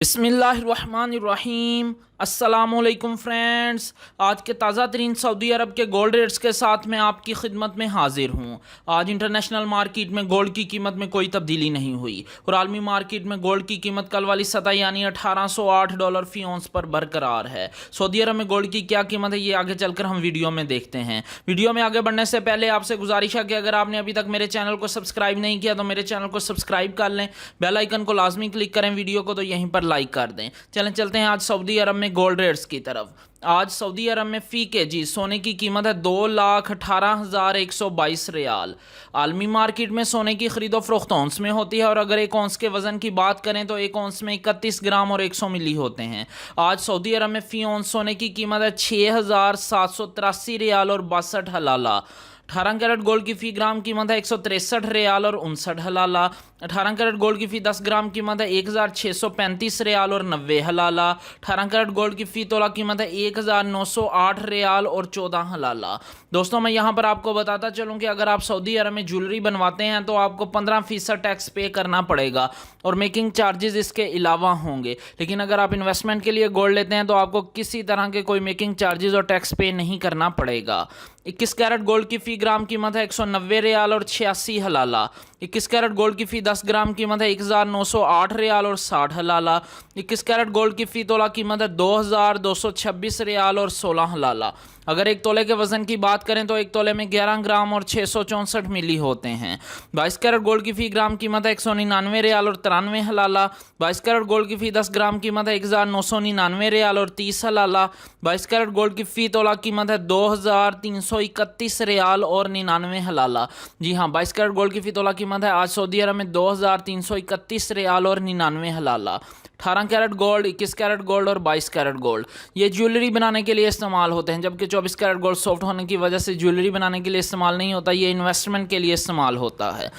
बिस्मिल्लाहिर्रहमानिर्रहीम। अस्सलामुअलैकुम फ्रेंड्स, आज के ताज़ा तरीन सऊदी अरब के गोल्ड रेट्स के साथ मैं आपकी खिदमत में हाजिर हूँ। आज इंटरनेशनल मार्केट में गोल्ड की कीमत में कोई तब्दीली नहीं हुई और आलमी मार्केट में गोल्ड की कीमत कल वाली सतह यानी $1808 फी औंस पर बरकरार है। सऊदी अरब में गोल्ड की क्या कीमत है ये आगे चलकर हम वीडियो में देखते हैं। वीडियो में आगे बढ़ने से पहले आपसे गुजारिश है कि अगर आपने अभी तक मेरे चैनल को सब्सक्राइब नहीं किया तो मेरे चैनल को सब्सक्राइब कर लें, बेल आइकन को लाजमी क्लिक करें, वीडियो को तो यहीं पर लाइक कर दें। चलते हैं आज सऊदी अरब में गोल्ड रेट्स की तरफ। आज सऊदी अरब में फ़ी केजी सोने की कीमत है 2,18,122 रियाल। आलमी मार्केट में सोने की खरीदो फरोख्त औंस में होती है और अगर एक औंस के वज़न की बात करें तो एक औंस में 31 ग्राम और 100 मिली होते हैं। आज सऊदी अरब में फ़ी औंस सोने की कीमत है 6,783 रियाल और 62 हलाला। 18 कैरेट गोल्ड की फ़ी ग्राम कीमत है 163 रियाल और 59 हलाला। 18 कैरेट गोल्ड की फ़ी 10 ग्राम कीमत है 1,635 रियाल और 90 हलाला। 18 कैरेट गोल्ड की फ़ी तोला कीमत है 1,908 रियाल और 14 हलाला। दोस्तों, मैं यहाँ पर आपको बताता चलूँ कि अगर आप सऊदी अरब में ज्वेलरी बनवाते हैं तो आपको 15% टैक्स पे करना पड़ेगा और मेकिंग चार्जेस इसके अलावा होंगे। लेकिन अगर आप इन्वेस्टमेंट के लिए गोल्ड लेते हैं तो आपको किसी तरह के कोई मेकिंग चार्जेस और टैक्स पे नहीं करना पड़ेगा। 21 कैरेट गोल्ड की फ़ी ग्राम कीमत है 190 रियाल और 86 हलाला। 21 कैरेट गोल्ड की फ़ी 10 ग्राम कीमत है 1,908 रियाल और 60 हलाला। 21 कैरेट गोल्ड की फ़ी तोला कीमत है 2,226 रियाल और 16 हलाला। अगर एक तोले के वज़न की बात करें तो एक तोले में 11 ग्राम और 664 मिली होते हैं। 22 कैरेट गोल्ड की फ़ी ग्राम कीमत है 199 रियाल और 93 हलाला। 22 कैरेट गोल्ड की फ़ी 10 ग्राम कीमत है 1,999 रियाल और 30 हलाला। 22 कैरेट गोल्ड की फ़ी तोला कीमत है 2,331 रियाल और 99 हलाला। जी हाँ, 22 कैरेट गोल्ड की फ़ी तोला कीमत है आज सऊदी अरब में 2,331 रियाल और 99 हलाला। 18 कैरेट गोल्ड, 21 कैरेट गोल्ड और 22 कैरेट गोल्ड ये ज्वेलरी बनाने के लिए इस्तेमाल होते हैं, जबकि 24 कैरेट गोल्ड सॉफ्ट होने की वजह से ज्वेलरी बनाने के लिए इस्तेमाल नहीं होता, ये इन्वेस्टमेंट के लिए इस्तेमाल होता है।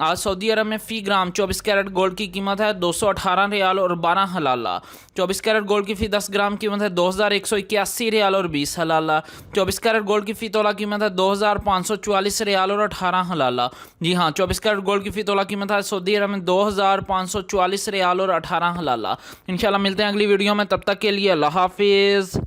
आज सऊदी अरब में फ़ी ग्राम 24 कैरेट गोल्ड की कीमत है 218 रियाल और 12 हलाला। 24 कैरेट गोल्ड की फ़ी 10 ग्राम कीमत है 2,181 रियाल और 20 हलाला। 24 कैरेट गोल्ड की फ़ी तोला कीमत है 2,544 रियाल और 18 हलाला। जी हाँ, 24 कैरेट गोल्ड की फ़ी तोला कीमत है सऊदी अरब में 2,544 रियाल और 18 हलाला। इंशाल्लाह मिलते हैं अगली वीडियो में, तब तक के लिए अल्लाह हाफिज़।